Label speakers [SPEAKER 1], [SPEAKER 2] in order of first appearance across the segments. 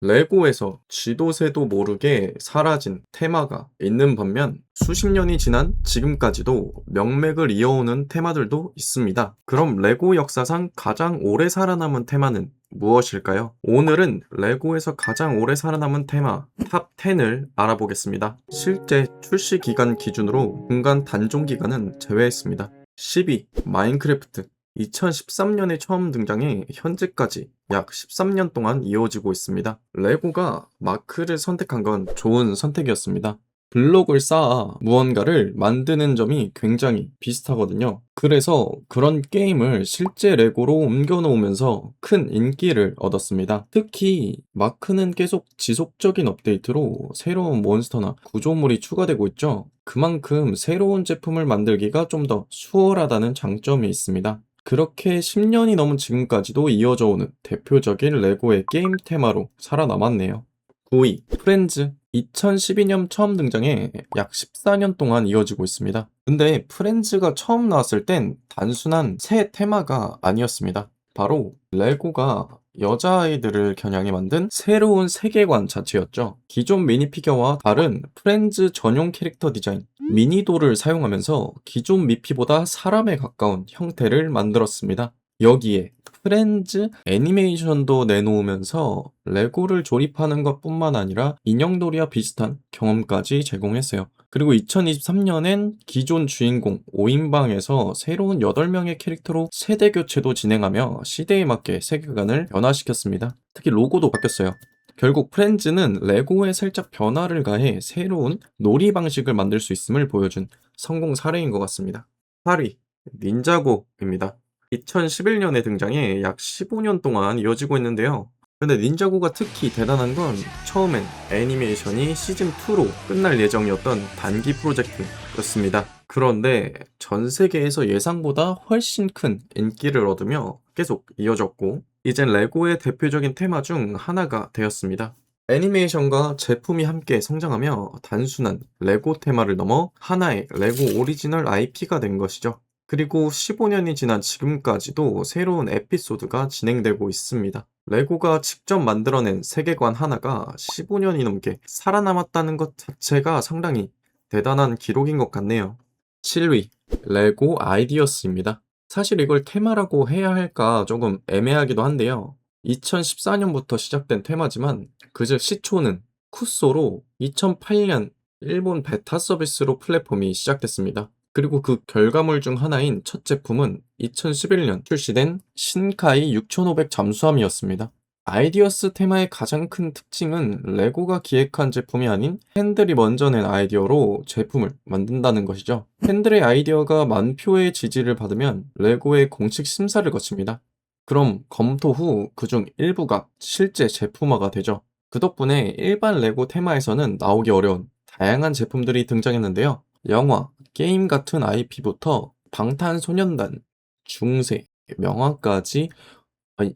[SPEAKER 1] 레고에서 쥐도 새도 모르게 사라진 테마가 있는 반면 수십 년이 지난 지금까지도 명맥을 이어오는 테마들도 있습니다. 그럼 레고 역사상 가장 오래 살아남은 테마는 무엇일까요? 오늘은 레고에서 가장 오래 살아남은 테마 탑 10을 알아보겠습니다. 실제 출시 기간 기준으로 중간 단종 기간은 제외했습니다. 10위 마인크래프트. 2013년에 처음 등장해 현재까지 약 13년 동안 이어지고 있습니다. 레고가 마크를 선택한 건 좋은 선택이었습니다. 블록을 쌓아 무언가를 만드는 점이 굉장히 비슷하거든요. 그래서 그런 게임을 실제 레고로 옮겨 놓으면서 큰 인기를 얻었습니다. 특히 마크는 계속 지속적인 업데이트로 새로운 몬스터나 구조물이 추가되고 있죠. 그만큼 새로운 제품을 만들기가 좀 더 수월하다는 장점이 있습니다. 그렇게 10년이 넘은 지금까지도 이어져 오는 대표적인 레고의 게임 테마로 살아남았네요. 9위 프렌즈. 2012년 처음 등장해 약 14년 동안 이어지고 있습니다. 근데 프렌즈가 처음 나왔을 땐 단순한 새 테마가 아니었습니다. 바로 레고가 여자아이들을 겨냥해 만든 새로운 세계관 자체였죠. 기존 미니피겨와 다른 프렌즈 전용 캐릭터 디자인, 미니도를 사용하면서 기존 미피보다 사람에 가까운 형태를 만들었습니다. 여기에 프렌즈 애니메이션도 내놓으면서 레고를 조립하는 것뿐만 아니라 인형놀이와 비슷한 경험까지 제공했어요. 그리고 2023년엔 기존 주인공 5인방에서 새로운 8명의 캐릭터로 세대 교체도 진행하며 시대에 맞게 세계관을 변화시켰습니다. 특히 로고도 바뀌었어요. 결국 프렌즈는 레고에 살짝 변화를 가해 새로운 놀이 방식을 만들 수 있음을 보여준 성공 사례인 것 같습니다. 8위 닌자고입니다. 2011년에 등장해 약 15년 동안 이어지고 있는데요. 근데 닌자고가 특히 대단한 건 처음엔 애니메이션이 시즌2로 끝날 예정이었던 단기 프로젝트였습니다. 그런데 전 세계에서 예상보다 훨씬 큰 인기를 얻으며 계속 이어졌고 이젠 레고의 대표적인 테마 중 하나가 되었습니다. 애니메이션과 제품이 함께 성장하며 단순한 레고 테마를 넘어 하나의 레고 오리지널 IP가 된 것이죠. 그리고 15년이 지난 지금까지도 새로운 에피소드가 진행되고 있습니다. 레고가 직접 만들어낸 세계관 하나가 15년이 넘게 살아남았다는 것 자체가 상당히 대단한 기록인 것 같네요. 7위 레고 아이디어스입니다. 사실 이걸 테마라고 해야 할까 조금 애매하기도 한데요. 2014년부터 시작된 테마지만 그저 시초는 쿠소로 2008년 일본 베타 서비스로 플랫폼이 시작됐습니다. 그리고 그 결과물 중 하나인 첫 제품은 2011년 출시된 신카이 6500 잠수함이었습니다. 아이디어스 테마의 가장 큰 특징은 레고가 기획한 제품이 아닌 팬들이 먼저 낸 아이디어로 제품을 만든다는 것이죠. 팬들의 아이디어가 만표의 지지를 받으면 레고의 공식 심사를 거칩니다. 그럼 검토 후 그중 일부가 실제 제품화가 되죠. 그 덕분에 일반 레고 테마에서는 나오기 어려운 다양한 제품들이 등장했는데요. 영화, 게임 같은 IP부터 방탄소년단, 중세, 명화까지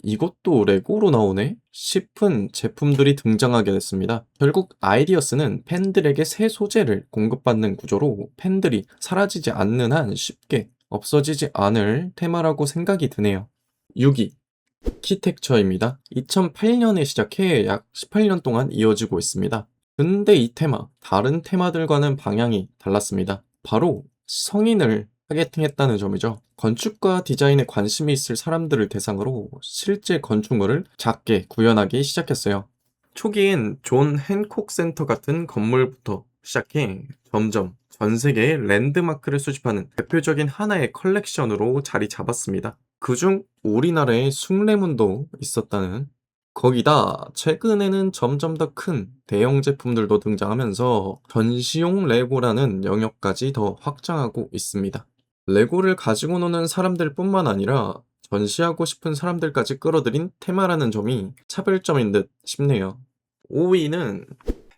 [SPEAKER 1] 이것도 레고로 나오네? 싶은 제품들이 등장하게 됐습니다. 결국 아이디어스는 팬들에게 새 소재를 공급받는 구조로 팬들이 사라지지 않는 한 쉽게 없어지지 않을 테마라고 생각이 드네요. 6위 아키텍처입니다. 2008년에 시작해 약 18년 동안 이어지고 있습니다. 근데 이 테마, 다른 테마들과는 방향이 달랐습니다. 바로 성인을 타겟팅했다는 점이죠. 건축과 디자인에 관심이 있을 사람들을 대상으로 실제 건축물을 작게 구현하기 시작했어요. 초기엔 존 핸콕 센터 같은 건물부터 시작해 점점 전 세계의 랜드마크를 수집하는 대표적인 하나의 컬렉션으로 자리 잡았습니다. 그중 우리나라의 숭례문도 있었다는. 거기다 최근에는 점점 더 큰 대형 제품들도 등장하면서 전시용 레고라는 영역까지 더 확장하고 있습니다. 레고를 가지고 노는 사람들뿐만 아니라 전시하고 싶은 사람들까지 끌어들인 테마라는 점이 차별점인 듯 싶네요. 5위는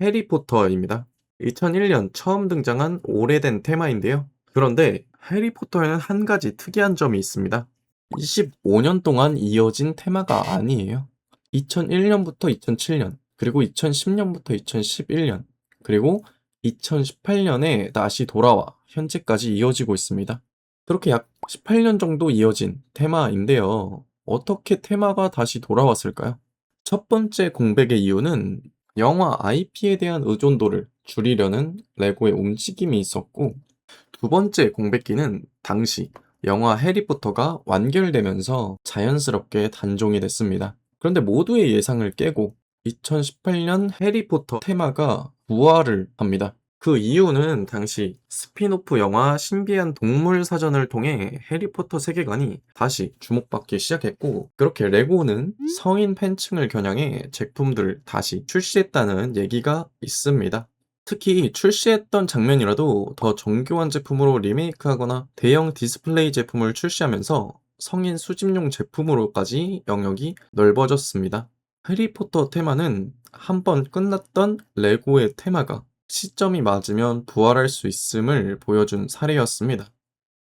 [SPEAKER 1] 해리포터입니다. 2001년 처음 등장한 오래된 테마인데요. 그런데 해리포터에는 한 가지 특이한 점이 있습니다. 25년 동안 이어진 테마가 아니에요. 2001년부터 2007년, 그리고 2010년부터 2011년, 그리고 2018년에 다시 돌아와 현재까지 이어지고 있습니다. 그렇게 약 18년 정도 이어진 테마인데요. 어떻게 테마가 다시 돌아왔을까요? 첫 번째 공백의 이유는 영화 IP에 대한 의존도를 줄이려는 레고의 움직임이 있었고, 두 번째 공백기는 당시 영화 해리포터가 완결되면서 자연스럽게 단종이 됐습니다. 그런데 모두의 예상을 깨고 2018년 해리포터 테마가 부활을 합니다. 그 이유는 당시 스핀오프 영화 신비한 동물 사전을 통해 해리포터 세계관이 다시 주목받기 시작했고, 그렇게 레고는 성인 팬층을 겨냥해 제품들을 다시 출시했다는 얘기가 있습니다. 특히 출시했던 장면이라도 더 정교한 제품으로 리메이크하거나 대형 디스플레이 제품을 출시하면서 성인 수집용 제품으로까지 영역이 넓어졌습니다. 해리포터 테마는 한번 끝났던 레고의 테마가 시점이 맞으면 부활할 수 있음을 보여준 사례였습니다.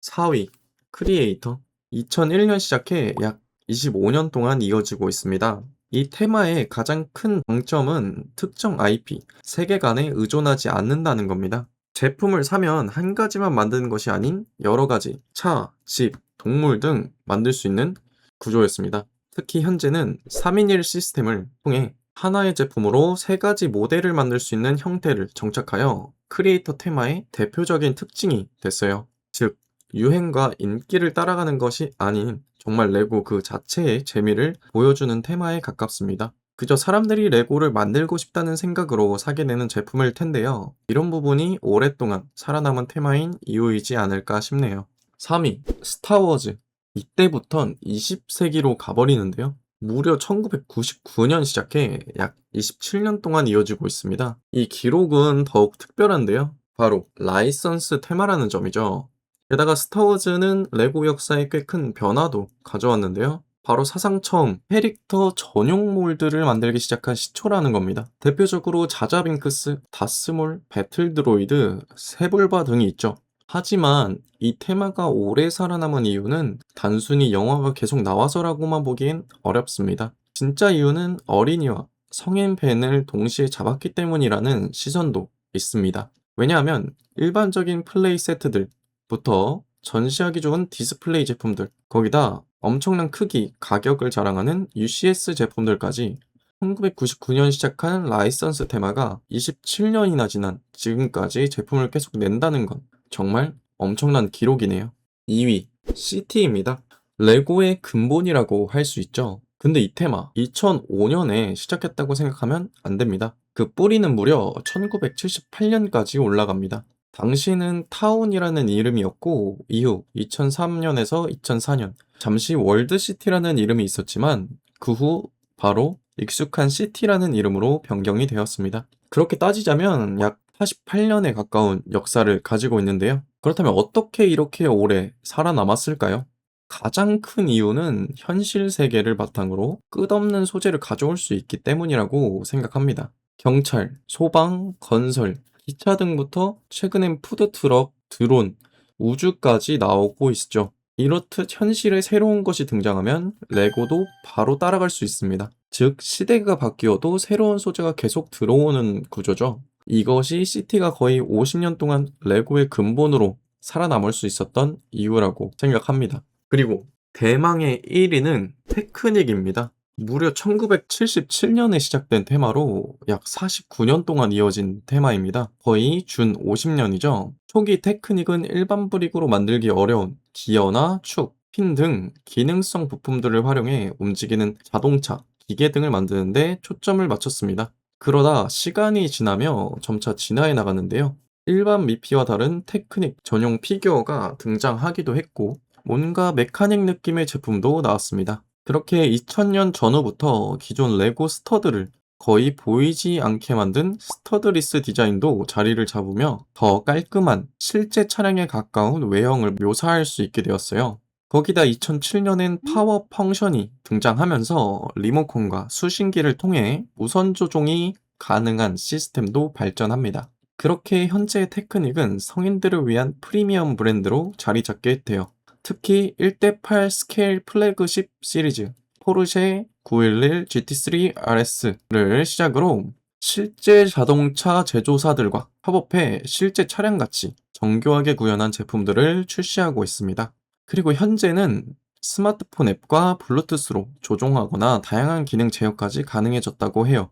[SPEAKER 1] 4위, 크리에이터. 2001년 시작해 약 25년 동안 이어지고 있습니다. 이 테마의 가장 큰 장점은 특정 IP, 세계관에 의존하지 않는다는 겁니다. 제품을 사면 한 가지만 만드는 것이 아닌 여러 가지 차, 집, 동물 등 만들 수 있는 구조였습니다. 특히 현재는 3인1 시스템을 통해 하나의 제품으로 세 가지 모델을 만들 수 있는 형태를 정착하여 크리에이터 테마의 대표적인 특징이 됐어요. 즉, 유행과 인기를 따라가는 것이 아닌 정말 레고 그 자체의 재미를 보여주는 테마에 가깝습니다. 그저 사람들이 레고를 만들고 싶다는 생각으로 사게 되는 제품일 텐데요. 이런 부분이 오랫동안 살아남은 테마인 이유이지 않을까 싶네요. 3위, 스타워즈. 이때부턴 20세기로 가버리는데요. 무려 1999년 시작해 약 27년 동안 이어지고 있습니다. 이 기록은 더욱 특별한데요. 바로 라이선스 테마라는 점이죠. 게다가 스타워즈는 레고 역사에 꽤 큰 변화도 가져왔는데요. 바로 사상 처음 캐릭터 전용 몰드를 만들기 시작한 시초라는 겁니다. 대표적으로 자자빙크스, 다스몰, 배틀드로이드, 세볼바 등이 있죠. 하지만 이 테마가 오래 살아남은 이유는 단순히 영화가 계속 나와서라고만 보기엔 어렵습니다. 진짜 이유는 어린이와 성인 팬을 동시에 잡았기 때문이라는 시선도 있습니다. 왜냐하면 일반적인 플레이 세트들부터 전시하기 좋은 디스플레이 제품들, 거기다 엄청난 크기, 가격을 자랑하는 UCS 제품들까지 1999년 시작한 라이선스 테마가 27년이나 지난 지금까지 제품을 계속 낸다는 건 정말 엄청난 기록이네요. 2위, 시티입니다. 레고의 근본이라고 할 수 있죠. 근데 이 테마 2005년에 시작했다고 생각하면 안 됩니다. 그 뿌리는 무려 1978년까지 올라갑니다. 당시는 타운이라는 이름이었고 이후 2003년에서 2004년 잠시 월드시티라는 이름이 있었지만 그 후 바로 익숙한 시티라는 이름으로 변경이 되었습니다. 그렇게 따지자면 약 48년에 가까운 역사를 가지고 있는데요. 그렇다면 어떻게 이렇게 오래 살아남았을까요? 가장 큰 이유는 현실 세계를 바탕으로 끝없는 소재를 가져올 수 있기 때문이라고 생각합니다. 경찰, 소방, 건설, 기차 등부터 최근엔 푸드트럭, 드론, 우주까지 나오고 있죠. 이렇듯 현실에 새로운 것이 등장하면 레고도 바로 따라갈 수 있습니다. 즉, 시대가 바뀌어도 새로운 소재가 계속 들어오는 구조죠. 이것이 시티가 거의 50년 동안 레고의 근본으로 살아남을 수 있었던 이유라고 생각합니다. 그리고 대망의 1위는 테크닉입니다. 무려 1977년에 시작된 테마로 약 49년 동안 이어진 테마입니다. 거의 준 50년이죠. 초기 테크닉은 일반 브릭으로 만들기 어려운 기어나 축, 핀 등 기능성 부품들을 활용해 움직이는 자동차, 기계 등을 만드는데 초점을 맞췄습니다. 그러다 시간이 지나며 점차 진화해 나갔는데요. 일반 미피와 다른 테크닉 전용 피규어가 등장하기도 했고, 뭔가 메카닉 느낌의 제품도 나왔습니다. 그렇게 2000년 전후부터 기존 레고 스터드를 거의 보이지 않게 만든 스터드리스 디자인도 자리를 잡으며 더 깔끔한 실제 차량에 가까운 외형을 묘사할 수 있게 되었어요. 거기다 2007년엔 파워 펑션이 등장하면서 리모컨과 수신기를 통해 무선 조종이 가능한 시스템도 발전합니다. 그렇게 현재의 테크닉은 성인들을 위한 프리미엄 브랜드로 자리 잡게 돼요. 특히 1대8 스케일 플래그십 시리즈 포르쉐 911 GT3 RS를 시작으로 실제 자동차 제조사들과 협업해 실제 차량같이 정교하게 구현한 제품들을 출시하고 있습니다. 그리고 현재는 스마트폰 앱과 블루투스로 조종하거나 다양한 기능 제어까지 가능해졌다고 해요.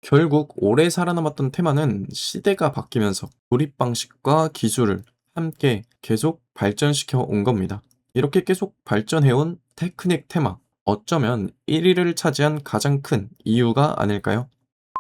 [SPEAKER 1] 결국 오래 살아남았던 테마는 시대가 바뀌면서 조립 방식과 기술을 함께 계속 발전시켜 온 겁니다. 이렇게 계속 발전해온 테크닉 테마, 어쩌면 1위를 차지한 가장 큰 이유가 아닐까요?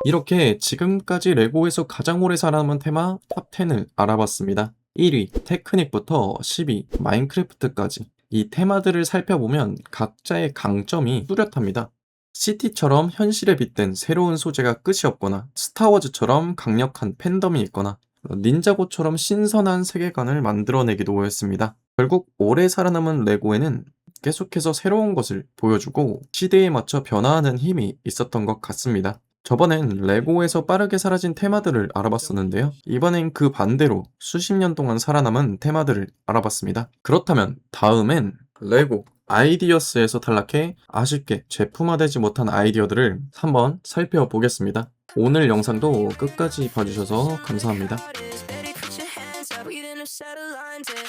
[SPEAKER 1] 이렇게 지금까지 레고에서 가장 오래 살아남은 테마 탑 10을 알아봤습니다. 1위 테크닉부터 10위 마인크래프트까지 이 테마들을 살펴보면 각자의 강점이 뚜렷합니다. 시티처럼 현실에 빗댄 새로운 소재가 끝이 없거나 스타워즈처럼 강력한 팬덤이 있거나 닌자고처럼 신선한 세계관을 만들어내기도 했습니다. 결국 오래 살아남은 레고에는 계속해서 새로운 것을 보여주고 시대에 맞춰 변화하는 힘이 있었던 것 같습니다. 저번엔 레고에서 빠르게 사라진 테마들을 알아봤었는데요. 이번엔 그 반대로 수십 년 동안 살아남은 테마들을 알아봤습니다. 그렇다면 다음엔 레고 아이디어스에서 탈락해 아쉽게 제품화되지 못한 아이디어들을 한번 살펴보겠습니다. 오늘 영상도 끝까지 봐주셔서 감사합니다.